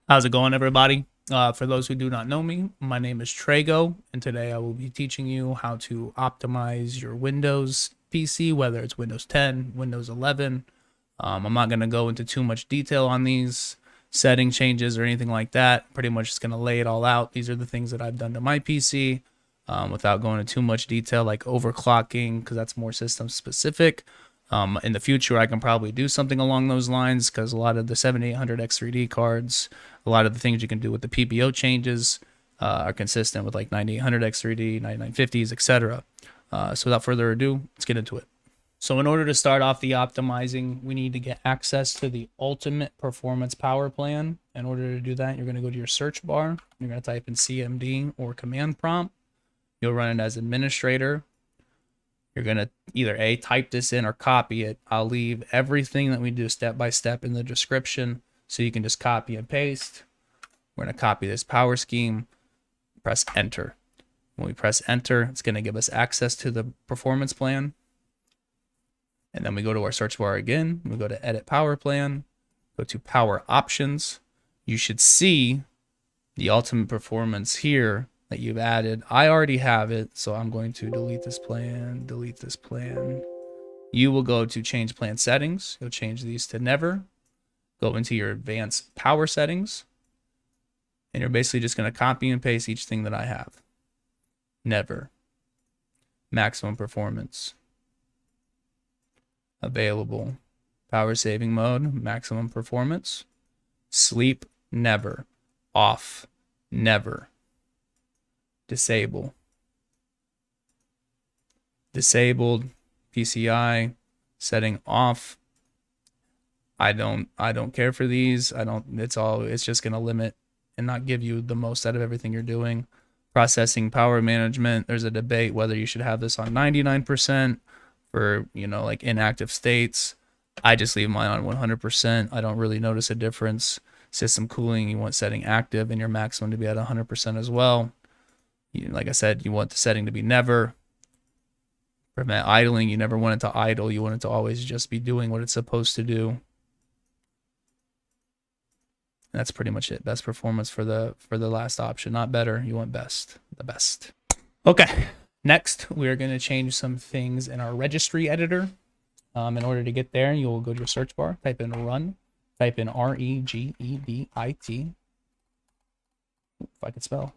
How's it going, everybody? For those who do not know me, my name is Trago, and today I will be teaching you how to optimize your Windows PC, whether it's Windows 10, Windows 11. I'm not going to go into too much detail on these setting changes or anything like that. Pretty much just going to lay it all out. These are the things that I've done to my PC without going into too much detail, like overclocking, because that's more system specific. In the future, I can probably do something along those lines because a lot of the 7800 X3D cards, a lot of the things you can do with the PBO changes are consistent with like 9800 X3D, 9950s, etc. So without further ado, let's get into it. So in order to start off the optimizing, we need to get access to the ultimate performance power plan. In order to do that, you're going to go to your search bar. You're going to type in CMD or command prompt. You'll run it as administrator. You're going to either A, type this in or copy it. I'll leave everything that we do step by step in the description so you can just copy and paste. We're going to copy this power scheme, press enter. When we press enter, it's going to give us access to the performance plan. And then we go to our search bar again. We go to edit power plan, go to power options. You should see the ultimate performance here that you've added. I already have it, so I'm going to delete this plan, delete this plan. You will go to change plan settings. You'll change these to never. Go into your advanced power settings. And you're basically just going to copy and paste each thing that I have. Never. Maximum performance. Available. Power saving mode, maximum performance. Sleep, never. Off, never. Disable. Disabled. PCI. Setting off. I don't care for these. It's just gonna limit and not give you the most out of everything you're doing. Processing power management. There's a debate whether you should have this on 99% for, like inactive states. I just leave mine on 100%. I don't really notice a difference. System cooling, you want setting active and your maximum to be at 100% as well. Like I said, you want the setting to be never. Prevent idling, you never want it to idle. You want it to always just be doing what it's supposed to do. And that's pretty much it. Best performance for the last option. Not better. You want best. The best. Okay. Next, we're going to change some things in our registry editor. In order to get there, you'll go to your search bar, type in run, type in regedit. If I could spell.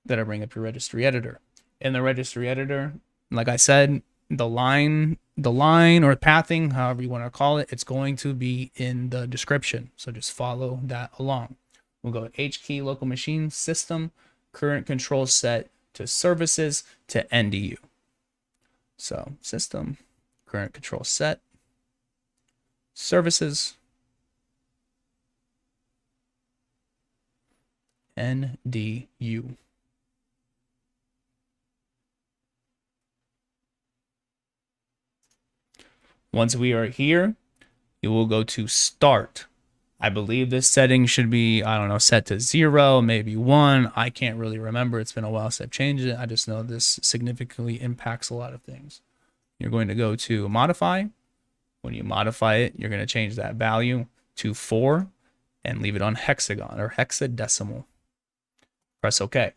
That'll bring up your registry editor. In the registry editor, like I said, the line or pathing, however you want to call it, it's going to be in the description. So just follow that along. We'll go H key local machine system, current control set to services to NDU. So system, current control set, services, NDU. Once we are here, you will go to start. I believe this setting should be, I don't know, set to 0, maybe 1. I can't really remember. It's been a while since I've changed it. I just know this significantly impacts a lot of things. You're going to go to modify. When you modify it, you're going to change that value to 4 and leave it on hexagon or hexadecimal. Press OK.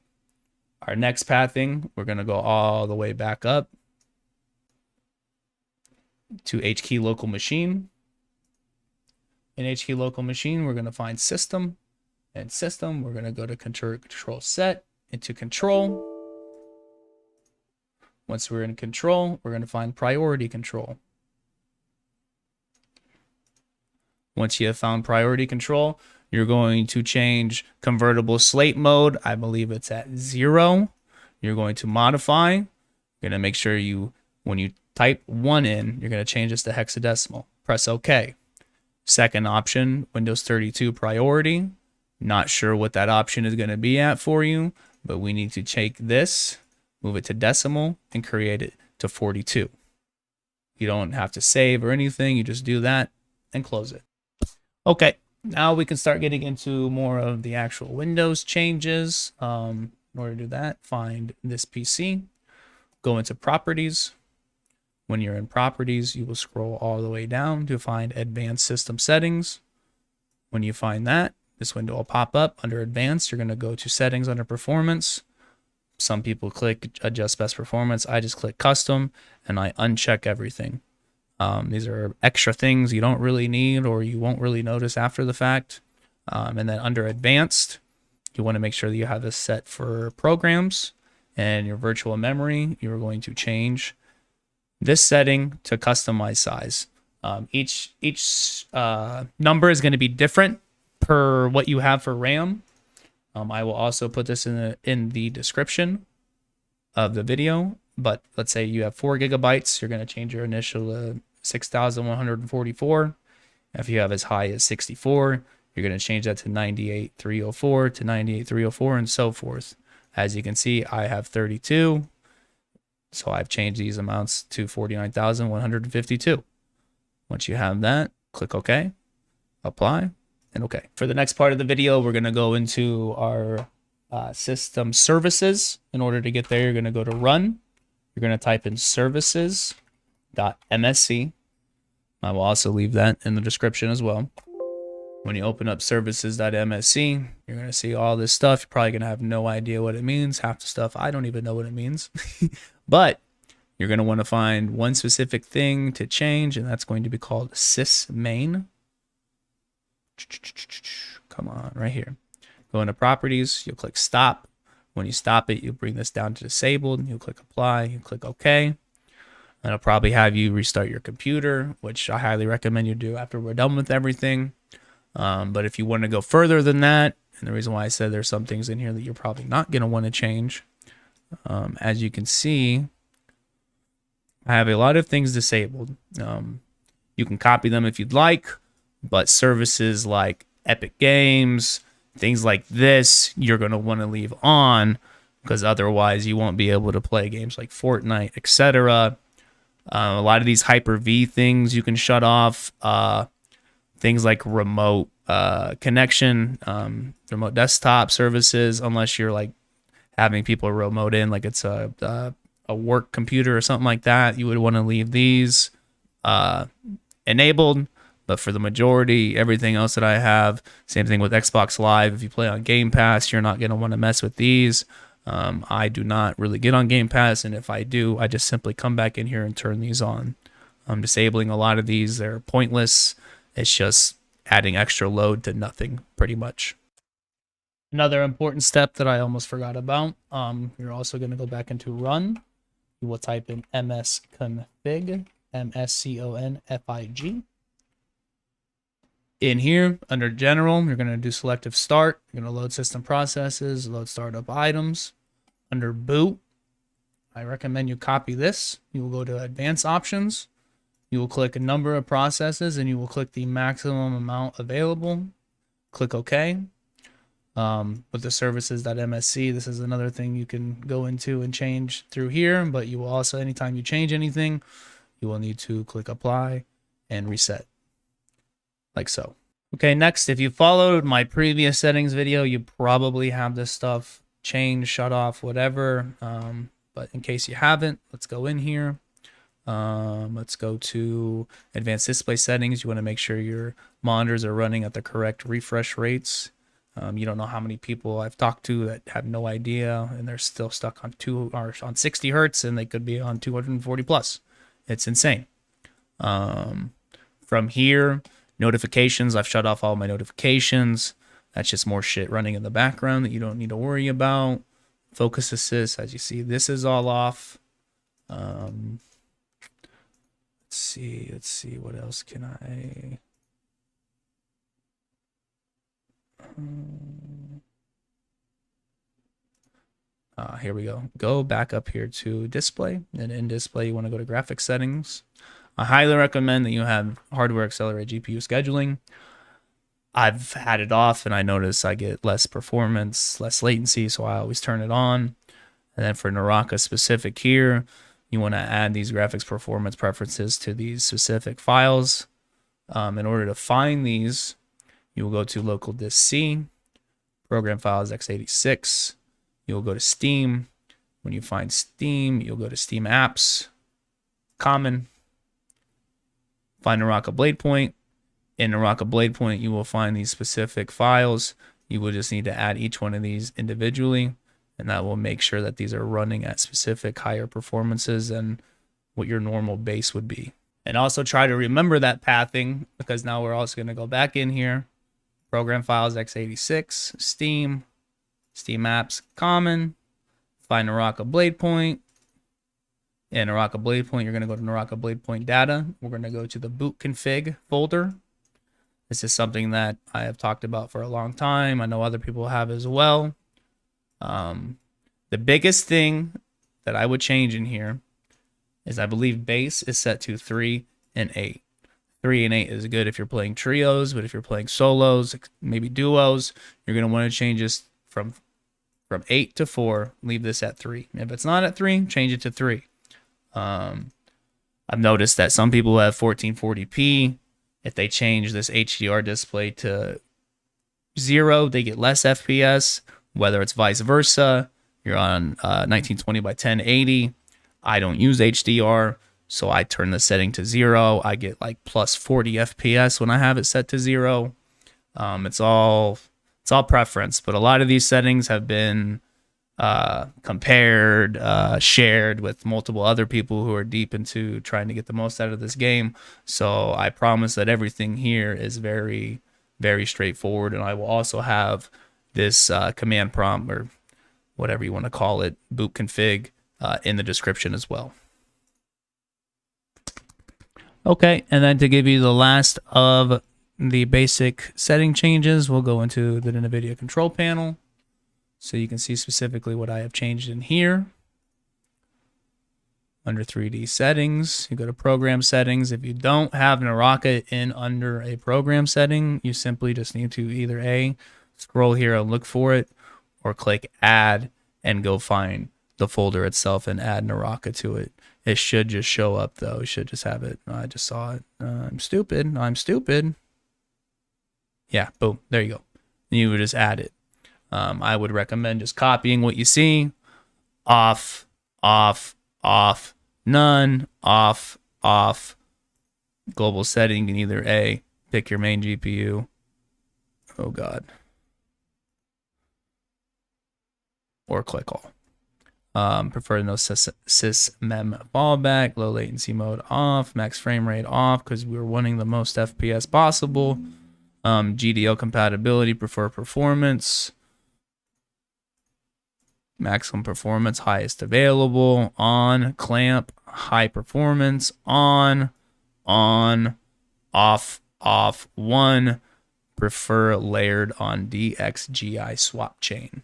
Our next pathing, we're going to go all the way back up to H key local machine. In H key local machine, we're going to find system, and system, we're going to go to control set into control. Once we're in control, we're going to find priority control. Once you have found priority control, you're going to change convertible slate mode. I believe it's at 0. You're going to modify. You're going to make sure when you type 1 in, you're going to change this to hexadecimal. Press OK. Second option, Windows 32 priority. Not sure what that option is going to be at for you, but we need to take this, move it to decimal, and create it to 42. You don't have to save or anything. You just do that and close it. Okay, now we can start getting into more of the actual Windows changes. In order to do that, find this PC, go into properties, When you're in properties, you will scroll all the way down to find advanced system settings. When you find that, this window will pop up. Under advanced, you're going to go to settings under performance. Some people click adjust best performance. I just click custom and I uncheck everything. These are extra things you don't really need or you won't really notice after the fact. And then under advanced, you want to make sure that you have this set for programs and your virtual memory. You're going to change this setting to customize size. Each number is going to be different per what you have for RAM. I will also put this in the description of the video. But let's say you have 4 gigabytes, you're going to change your initial to 6,144. If you have as high as 64, you're going to change that to 98,304 to 98,304 and so forth. As you can see, I have 32. So I've changed these amounts to 49,152. Once you have that, click OK, apply, and OK. For the next part of the video, we're going to go into our system services. In order to get there, you're going to go to run. You're going to type in services.msc. I will also leave that in the description as well. When you open up services.msc, you're going to see all this stuff. You're probably going to have no idea what it means. Half the stuff, I don't even know what it means. But you're going to want to find one specific thing to change, and that's going to be called Sysmain. Come on, right here. Go into properties, you'll click stop. When you stop it, you'll bring this down to disabled, and you'll click apply, you click OK. And it'll probably have you restart your computer, which I highly recommend you do after we're done with everything. But if you want to go further than that, and the reason why I said there's some things in here that you're probably not going to want to change, as you can see, I have a lot of things disabled. You can copy them if you'd like, but services like Epic Games, things like this, you're going to want to leave on because otherwise you won't be able to play games like Fortnite, etc. A lot of these Hyper-V things you can shut off. Things like remote connection, remote desktop services, unless you're like having people remote in, like it's a work computer or something like that, you would want to leave these enabled. But for the majority, everything else that I have, same thing with Xbox Live. If you play on Game Pass, you're not going to want to mess with these. I do not really get on Game Pass, and if I do, I just simply come back in here and turn these on. I'm disabling a lot of these. They're pointless. It's just adding extra load to nothing, pretty much. Another important step that I almost forgot about, you're also going to go back into run. You will type in Msconfig, Msconfig. In here, under general, you're going to do selective start. You're going to load system processes, load startup items. Under boot, I recommend you copy this. You will go to advanced options. You will click a number of processes and you will click the maximum amount available. Click OK. With the services.msc, this is another thing you can go into and change through here, but you will also, anytime you change anything, you will need to click apply and reset. Like so. Okay, next, if you followed my previous settings video, you probably have this stuff changed, shut off, whatever. But in case you haven't, let's go in here. Let's go to advanced display settings. You want to make sure your monitors are running at the correct refresh rates. You don't know how many people I've talked to that have no idea and they're still stuck on 60 hertz and they could be on 240 plus. It's insane. From here, notifications, I've shut off all my notifications. That's just more shit running in the background that you don't need to worry about. Focus assist, as you see, this is all off. Let's see, what else can I... Here we go. Go back up here to display, and in display, you want to go to graphics settings. I highly recommend that you have hardware accelerated GPU scheduling. I've had it off and I notice I get less performance, less latency, so I always turn it on. And then for Naraka specific here, you want to add these graphics performance preferences to these specific files. In order to find these, you will go to local disk C, program files x86. You will go to Steam. When you find Steam, you'll go to Steam apps. common, find Naraka blade point. In Naraka blade point, you will find these specific files. You will just need to add each one of these individually, and that will make sure that these are running at specific higher performances than what your normal base would be. And also try to remember that pathing, because now we're also going to go back in here, program files x86, Steam apps, common, find Naraka blade point. In Naraka blade point, you're going to go to Naraka blade point data. We're going to go to the boot config folder. This is something that I have talked about for a long time. I know other people have as well. The biggest thing that I would change in here is I believe base is set to 3 and 8. 3 and 8 is good if you're playing trios, but if you're playing solos, maybe duos, you're going to want to change this from 8 to 4. Leave this at 3. If it's not at 3, change it to 3. I've noticed that some people have 1440p. If they change this HDR display to 0, they get less FPS, whether it's vice versa. You're on 1920 by 1080. I don't use HDR, so I turn the setting to 0. I get like plus 40 FPS when I have it set to 0. It's all preference, but a lot of these settings have been compared, shared with multiple other people who are deep into trying to get the most out of this game. So I promise that everything here is very, very straightforward, and I will also have this command prompt, or whatever you want to call it, boot config, in the description as well. Okay, and then to give you the last of the basic setting changes, we'll go into the NVIDIA control panel. So you can see specifically what I have changed in here. Under 3D settings, you go to program settings. If you don't have Naraka in under a program setting, you simply just need to either A, scroll here and look for it, or click add and go find the folder itself and add Naraka to it. It should just show up though. You should just have it. I just saw it. I'm stupid. Yeah, boom. There you go. You would just add it. I would recommend just copying what you see. Off, off, off, none, off, off. Global setting in either A, pick your main GPU. Oh God. Or click all. Prefer no sysmem fallback, low latency mode off, max frame rate off, because we're wanting the most FPS possible. GDO compatibility, prefer performance. Maximum performance, highest available, on, clamp, high performance, on, off, 1, prefer layered on DXGI swap chain.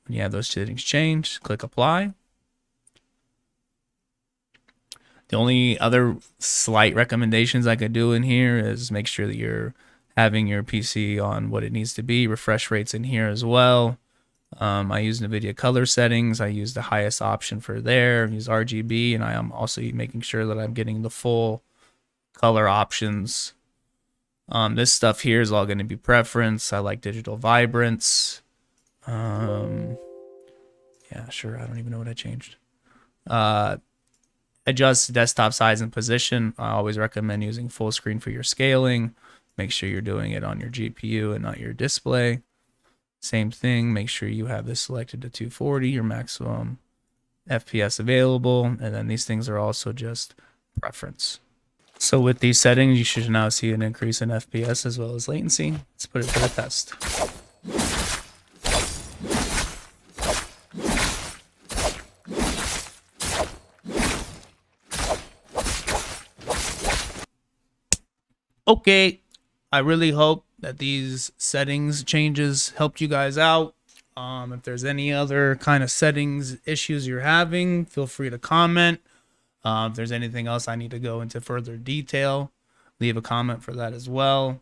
When you have those settings changed, click apply. The only other slight recommendations I could do in here is make sure that you're having your PC on what it needs to be. Refresh rates in here as well. I use NVIDIA color settings. I use the highest option for there. I use RGB, and I am also making sure that I'm getting the full color options. This stuff here is all going to be preference. I like digital vibrance. Yeah, sure. I don't even know what I changed. Adjust desktop size and position. I always recommend using full screen for your scaling. Make sure you're doing it on your GPU and not your display. Same thing, make sure you have this selected to 240, your maximum FPS available, and then these things are also just preference. So with these settings, you should now see an increase in FPS as well as latency. Let's put it to the test. Okay, I really hope that these settings changes helped you guys out. If there's any other kind of settings issues you're having, feel free to comment. If there's anything else I need to go into further detail, leave a comment for that as well.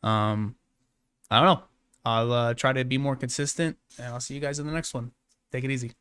I don't know. I'll try to be more consistent, and I'll see you guys in the next one. Take it easy.